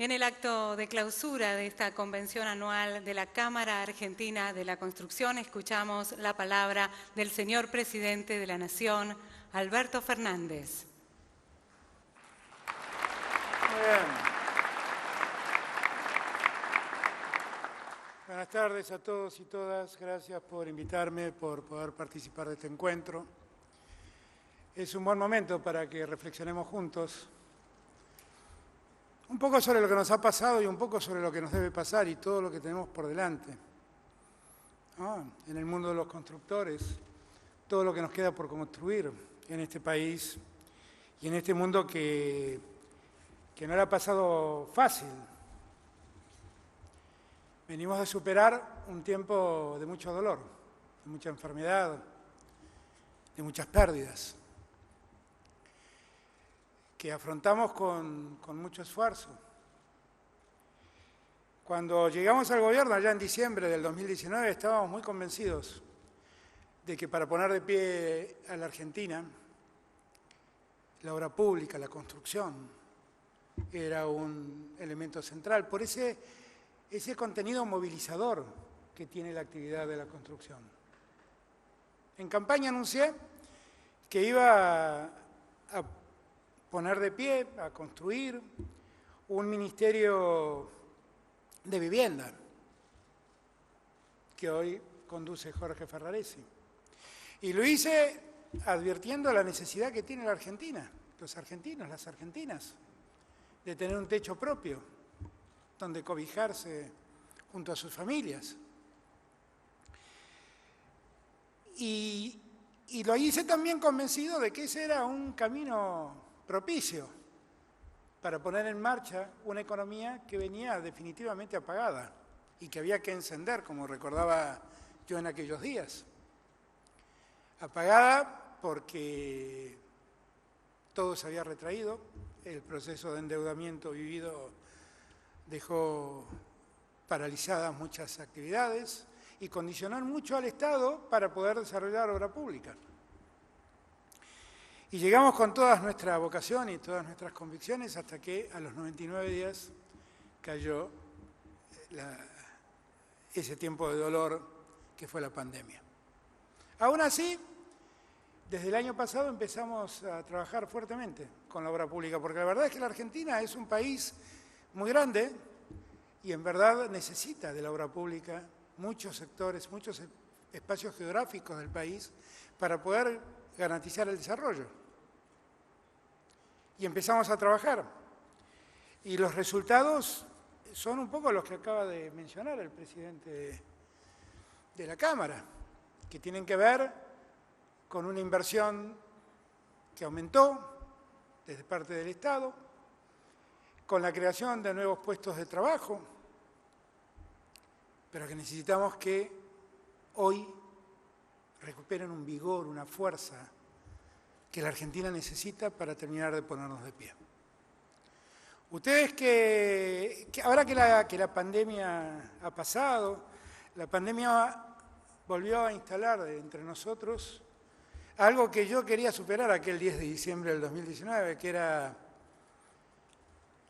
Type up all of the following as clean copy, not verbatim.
En el acto de clausura de esta convención anual de la Cámara Argentina de la Construcción, escuchamos la palabra del señor Presidente de la Nación, Alberto Fernández. Muy bien. Buenas tardes a todos y todas. Gracias por invitarme, por poder participar de este encuentro. Es un buen momento para que reflexionemos juntos un poco sobre lo que nos ha pasado y un poco sobre lo que nos debe pasar y todo lo que tenemos por delante. En el mundo de los constructores, todo lo que nos queda por construir en este país y en este mundo que no le ha pasado fácil. Venimos de superar un tiempo de mucho dolor, de mucha enfermedad, de muchas pérdidas, que afrontamos con mucho esfuerzo. Cuando llegamos al gobierno, allá en diciembre del 2019, estábamos muy convencidos de que para poner de pie a la Argentina, la obra pública, la construcción, era un elemento central, por ese contenido movilizador que tiene la actividad de la construcción. En campaña anuncié que iba a poner de pie, a construir un ministerio de vivienda que hoy conduce Jorge Ferraresi. Y lo hice advirtiendo la necesidad que tiene la Argentina, los argentinos, las argentinas, de tener un techo propio, donde cobijarse junto a sus familias. Y lo hice también convencido de que ese era un camino propicio para poner en marcha una economía que venía definitivamente apagada y que había que encender, como recordaba yo en aquellos días. Apagada porque todo se había retraído, el proceso de endeudamiento vivido dejó paralizadas muchas actividades y condicionó mucho al Estado para poder desarrollar obra pública. Y llegamos con toda nuestra vocación y todas nuestras convicciones hasta que a los 99 días cayó ese tiempo de dolor que fue la pandemia. Aún así, desde el año pasado empezamos a trabajar fuertemente con la obra pública, porque la verdad es que la Argentina es un país muy grande y en verdad necesita de la obra pública muchos sectores, muchos espacios geográficos del país para poder garantizar el desarrollo. Y empezamos a trabajar. Y los resultados son un poco los que acaba de mencionar el presidente de la Cámara, que tienen que ver con una inversión que aumentó desde parte del Estado, con la creación de nuevos puestos de trabajo, pero que necesitamos que hoy recuperen un vigor, una fuerza que la Argentina necesita para terminar de ponernos de pie. Ustedes que ahora que la pandemia ha pasado, la pandemia volvió a instalar entre nosotros algo que yo quería superar aquel 10 de diciembre del 2019, que era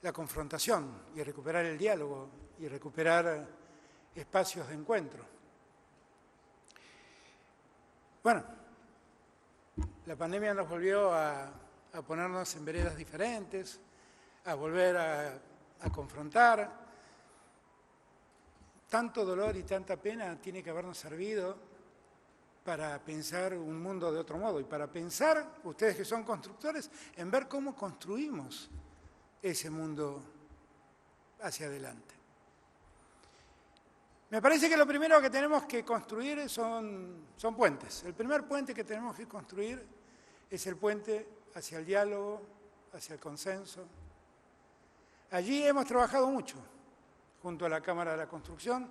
la confrontación y recuperar el diálogo y recuperar espacios de encuentro. Bueno, la pandemia nos volvió a ponernos en veredas diferentes, a volver a confrontar. Tanto dolor y tanta pena tiene que habernos servido para pensar un mundo de otro modo y para pensar, ustedes que son constructores, en ver cómo construimos ese mundo hacia adelante. Me parece que lo primero que tenemos que construir son puentes. El primer puente que tenemos que construir es el puente hacia el diálogo, hacia el consenso. Allí hemos trabajado mucho, junto a la Cámara de la Construcción,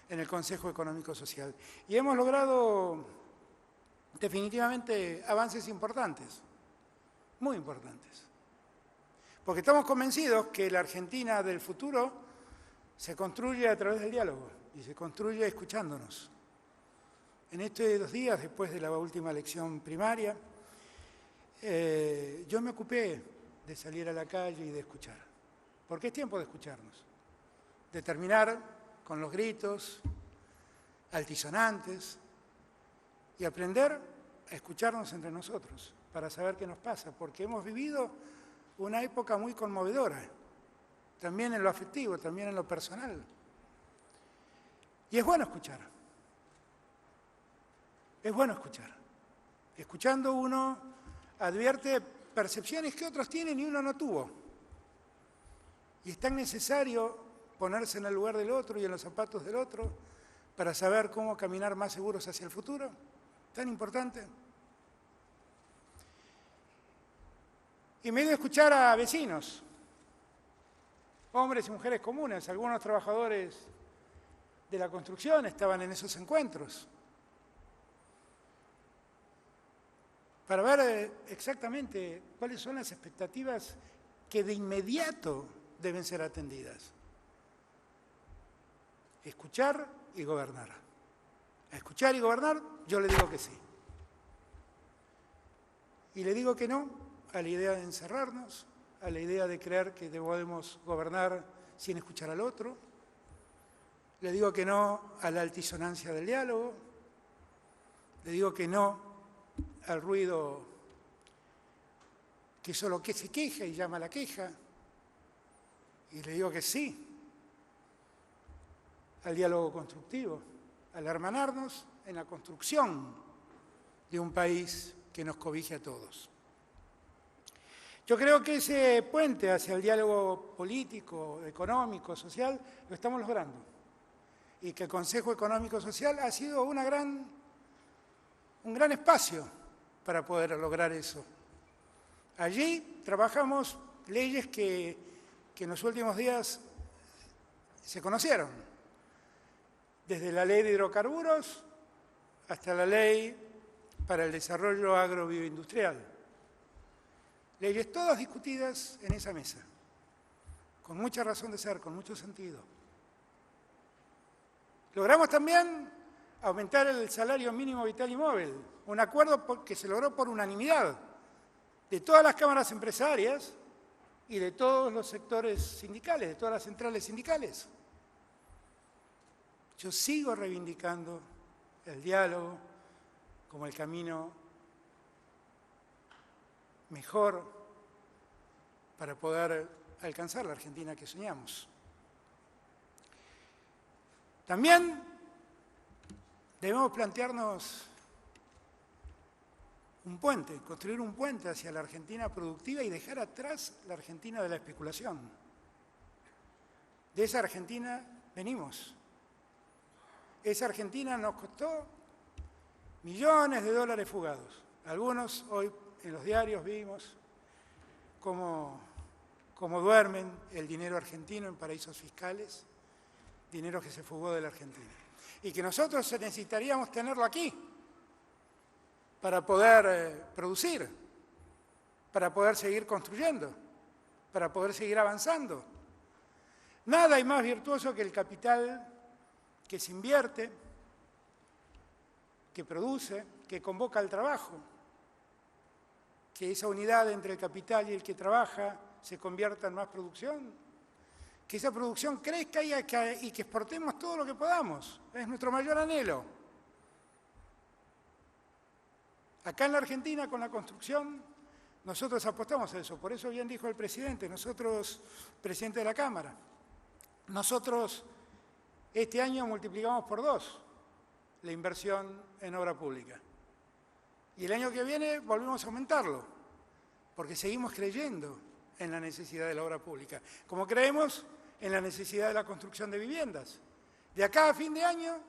en el Consejo Económico Social. Y hemos logrado definitivamente avances importantes, muy importantes. Porque estamos convencidos que la Argentina del futuro se construye a través del diálogo y se construye escuchándonos. En estos 2 días, después de la última elección primaria, yo me ocupé de salir a la calle y de escuchar. porque es tiempo de escucharnos, de terminar con los gritos altisonantes y aprender a escucharnos entre nosotros para saber qué nos pasa, porque hemos vivido una época muy conmovedora, también en lo afectivo, también en lo personal. Y es bueno escuchar. Es bueno escuchar. Escuchando uno advierte percepciones que otros tienen y uno no tuvo. Y es tan necesario ponerse en el lugar del otro y en los zapatos del otro para saber cómo caminar más seguros hacia el futuro. Tan importante. Y me he ido a escuchar a vecinos, hombres y mujeres comunes, algunos trabajadores de la construcción estaban en esos encuentros, para ver exactamente cuáles son las expectativas que de inmediato deben ser atendidas. Escuchar y gobernar. A escuchar y gobernar, yo le digo que sí. Y le digo que no a la idea de encerrarnos, a la idea de creer que podemos gobernar sin escuchar al otro. Le digo que no a la altisonancia del diálogo. Le digo que no al ruido que solo que se queja y llama a la queja. Y le digo que sí al diálogo constructivo, al hermanarnos en la construcción de un país que nos cobije a todos. Yo creo que ese puente hacia el diálogo político, económico, social, lo estamos logrando. Y que el Consejo Económico Social ha sido un gran espacio para poder lograr eso. Allí trabajamos leyes que en los últimos días se conocieron, desde la ley de hidrocarburos hasta la ley para el desarrollo agrobioindustrial. Leyes todas discutidas en esa mesa, con mucha razón de ser, con mucho sentido. Logramos también aumentar el salario mínimo vital y móvil, un acuerdo que se logró por unanimidad de todas las cámaras empresarias y de todos los sectores sindicales, de todas las centrales sindicales. Yo sigo reivindicando el diálogo como el camino mejor para poder alcanzar la Argentina que soñamos. También debemos plantearnos un puente, construir un puente hacia la Argentina productiva y dejar atrás la Argentina de la especulación. De esa Argentina venimos. Esa Argentina nos costó millones de dólares fugados. Algunos hoy en los diarios vimos cómo duermen el dinero argentino en paraísos fiscales, dinero que se fugó de la Argentina. Y que nosotros necesitaríamos tenerlo aquí para poder producir, para poder seguir construyendo, para poder seguir avanzando. Nada hay más virtuoso que el capital que se invierte, que produce, que convoca al trabajo, que esa unidad entre el capital y el que trabaja se convierta en más producción, que esa producción crezca y que exportemos todo lo que podamos. Es nuestro mayor anhelo. Acá en la Argentina, con la construcción, nosotros apostamos a eso. Por eso bien dijo el presidente, nosotros, presidente de la Cámara, nosotros este año multiplicamos por 2 la inversión en obra pública. Y el año que viene volvemos a aumentarlo, porque seguimos creyendo en la necesidad de la obra pública, como creemos en la necesidad de la construcción de viviendas. De acá a fin de año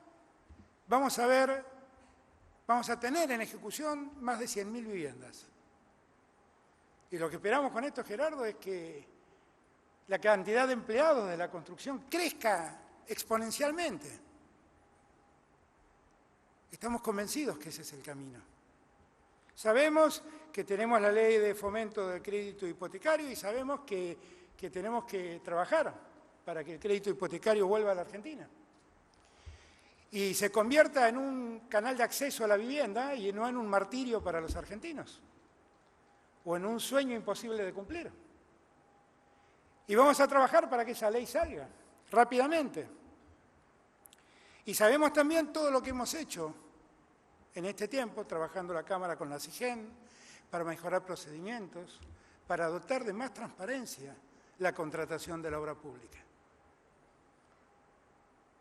vamos a tener en ejecución más de 100.000 viviendas. Y lo que esperamos con esto, Gerardo, es que la cantidad de empleados de la construcción crezca exponencialmente. Estamos convencidos que ese es el camino. Sabemos que tenemos la ley de fomento del crédito hipotecario y sabemos que tenemos que trabajar para que el crédito hipotecario vuelva a la Argentina y se convierta en un canal de acceso a la vivienda y no en un martirio para los argentinos o en un sueño imposible de cumplir. Y vamos a trabajar para que esa ley salga rápidamente. Y sabemos también todo lo que hemos hecho en este tiempo, trabajando la Cámara con la SIGEN, para mejorar procedimientos, para dotar de más transparencia la contratación de la obra pública.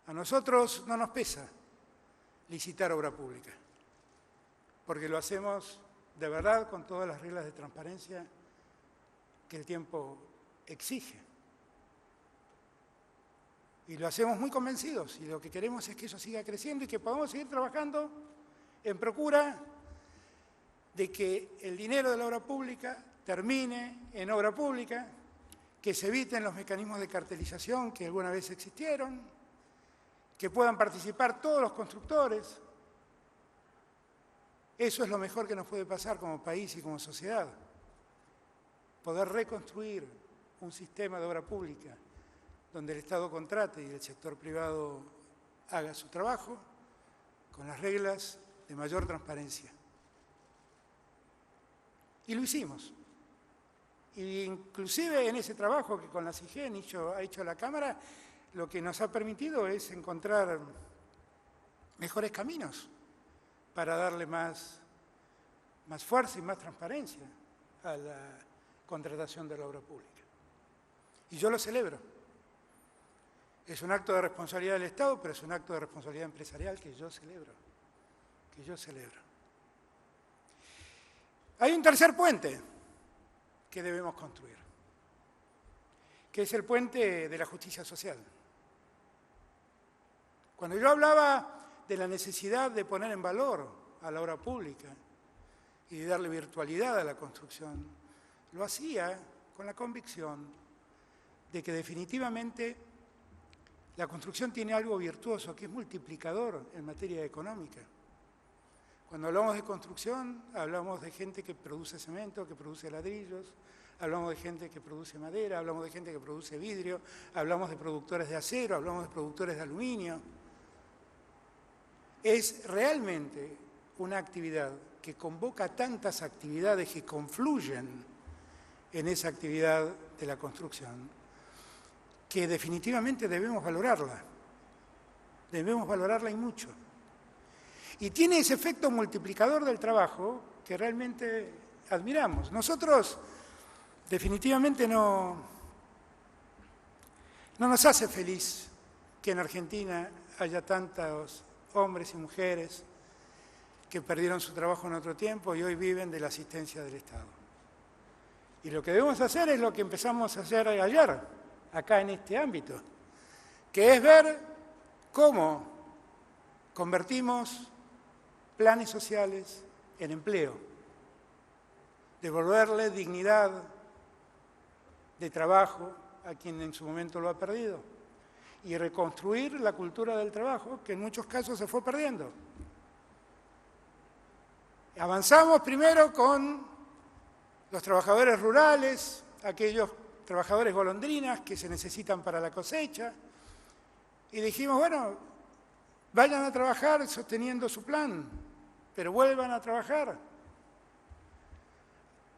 A nosotros no nos pesa licitar obra pública, porque lo hacemos de verdad con todas las reglas de transparencia que el tiempo exige. Y lo hacemos muy convencidos, y lo que queremos es que eso siga creciendo y que podamos seguir trabajando en procura de que el dinero de la obra pública termine en obra pública, que se eviten los mecanismos de cartelización que alguna vez existieron, que puedan participar todos los constructores. Eso es lo mejor que nos puede pasar como país y como sociedad. Poder reconstruir un sistema de obra pública donde el Estado contrate y el sector privado haga su trabajo con las reglas de mayor transparencia. Y lo hicimos. Y inclusive en ese trabajo que con la SIGEN ha hecho la Cámara, lo que nos ha permitido es encontrar mejores caminos para darle más fuerza y más transparencia a la contratación de la obra pública. Y yo lo celebro. Es un acto de responsabilidad del Estado, pero es un acto de responsabilidad empresarial que yo celebro. Hay un tercer puente que debemos construir, que es el puente de la justicia social. Cuando yo hablaba de la necesidad de poner en valor a la obra pública y de darle virtualidad a la construcción, lo hacía con la convicción de que definitivamente la construcción tiene algo virtuoso, que es multiplicador en materia económica. Cuando hablamos de construcción, hablamos de gente que produce cemento, que produce ladrillos, hablamos de gente que produce madera, hablamos de gente que produce vidrio, hablamos de productores de acero, hablamos de productores de aluminio. Es realmente una actividad que convoca tantas actividades que confluyen en esa actividad de la construcción, que definitivamente debemos valorarla y mucho. Y tiene ese efecto multiplicador del trabajo que realmente admiramos. Nosotros definitivamente no nos hace feliz que en Argentina haya tantos hombres y mujeres que perdieron su trabajo en otro tiempo y hoy viven de la asistencia del Estado. Y lo que debemos hacer es lo que empezamos a hacer ayer, acá en este ámbito, que es ver cómo convertimos planes sociales en empleo, devolverle dignidad de trabajo a quien en su momento lo ha perdido y reconstruir la cultura del trabajo que en muchos casos se fue perdiendo. Avanzamos primero con los trabajadores rurales, aquellos trabajadores golondrinas que se necesitan para la cosecha, y dijimos, bueno, vayan a trabajar sosteniendo su plan, pero vuelvan a trabajar.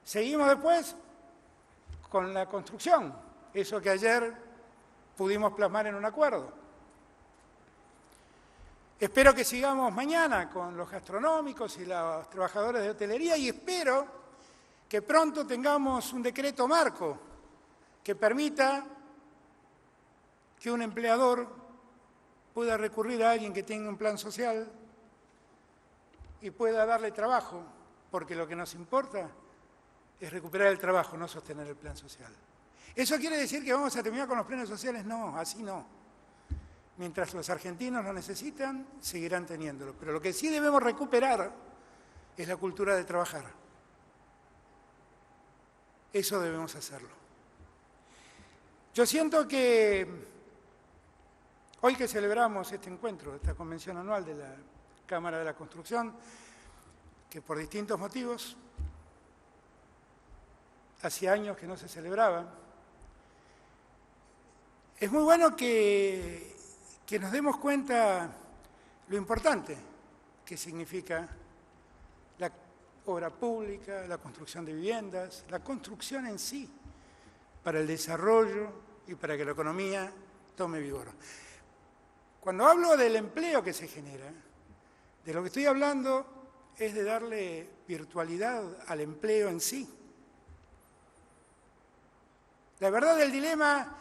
Seguimos después con la construcción, eso que ayer pudimos plasmar en un acuerdo. Espero que sigamos mañana con los gastronómicos y los trabajadores de hotelería y espero que pronto tengamos un decreto marco que permita que un empleador pueda recurrir a alguien que tenga un plan social y pueda darle trabajo, porque lo que nos importa es recuperar el trabajo, no sostener el plan social. ¿Eso quiere decir que vamos a terminar con los planes sociales? No, así no. Mientras los argentinos lo necesitan, seguirán teniéndolo. Pero lo que sí debemos recuperar es la cultura de trabajar. Eso debemos hacerlo. Yo siento que hoy que celebramos este encuentro, esta convención anual de la Cámara de la Construcción, que por distintos motivos hacía años que no se celebraba, es muy bueno que nos demos cuenta lo importante que significa la obra pública, la construcción de viviendas, la construcción en sí, para el desarrollo y para que la economía tome vigor. Cuando hablo del empleo que se genera, de lo que estoy hablando es de darle virtualidad al empleo en sí. La verdad del dilema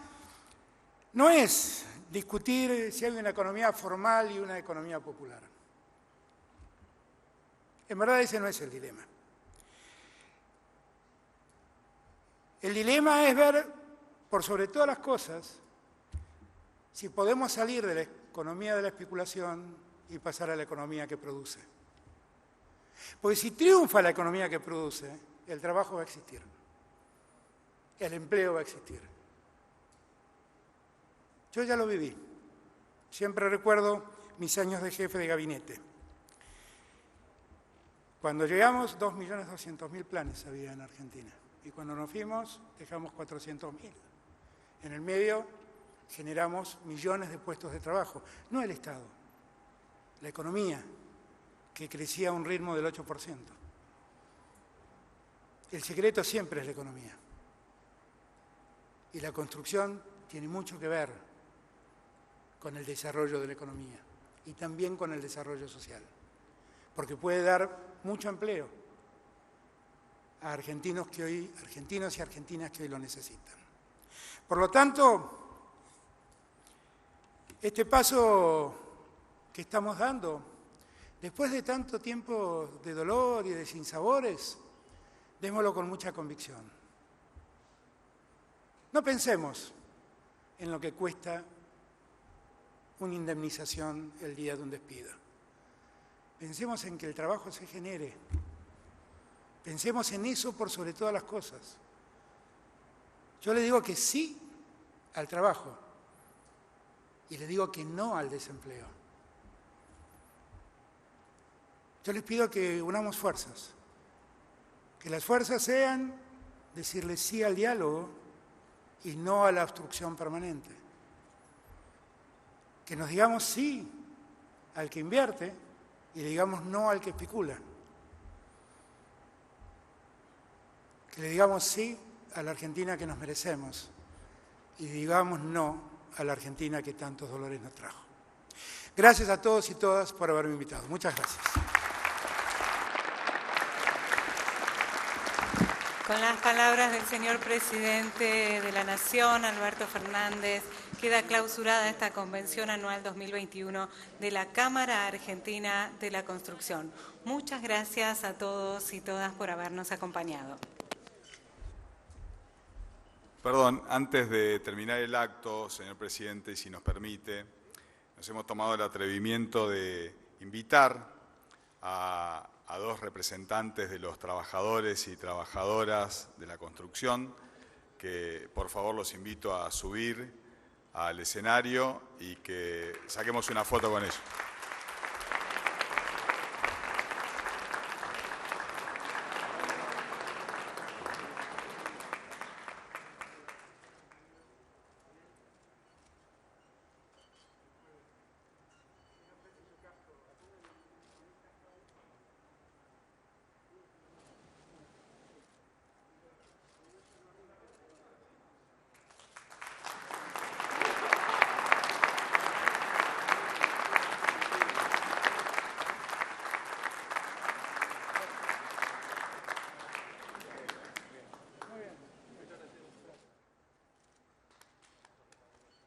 no es discutir si hay una economía formal y una economía popular. En verdad ese no es el dilema. El dilema es ver, por sobre todas las cosas, si podemos salir de la economía de la especulación y pasar a la economía que produce. Porque si triunfa la economía que produce, el trabajo va a existir, el empleo va a existir. Yo ya lo viví. Siempre recuerdo mis años de jefe de gabinete. Cuando llegamos, 2.200.000 planes había en Argentina. Y cuando nos fuimos, dejamos 400.000. En el medio generamos millones de puestos de trabajo. No el Estado, la economía, que crecía a un ritmo del 8%. El secreto siempre es la economía. Y la construcción tiene mucho que ver con el desarrollo de la economía y también con el desarrollo social, porque puede dar mucho empleo a argentinos y argentinas que hoy lo necesitan. Por lo tanto, este paso que estamos dando, después de tanto tiempo de dolor y de sinsabores, démoslo con mucha convicción. No pensemos en lo que cuesta una indemnización el día de un despido. Pensemos en que el trabajo se genere. Pensemos en eso por sobre todas las cosas. Yo le digo que sí al trabajo y le digo que no al desempleo. Yo les pido que unamos fuerzas, que las fuerzas sean decirle sí al diálogo y no a la obstrucción permanente. Que nos digamos sí al que invierte y le digamos no al que especula. Que le digamos sí a la Argentina que nos merecemos y digamos no a la Argentina que tantos dolores nos trajo. Gracias a todos y todas por haberme invitado. Muchas gracias. Con las palabras del señor presidente de la Nación, Alberto Fernández, queda clausurada esta Convención Anual 2021 de la Cámara Argentina de la Construcción. Muchas gracias a todos y todas por habernos acompañado. Perdón, antes de terminar el acto, señor presidente, si nos permite, nos hemos tomado el atrevimiento de invitar a dos representantes de los trabajadores y trabajadoras de la construcción, que por favor los invito a subir al escenario y que saquemos una foto con ellos.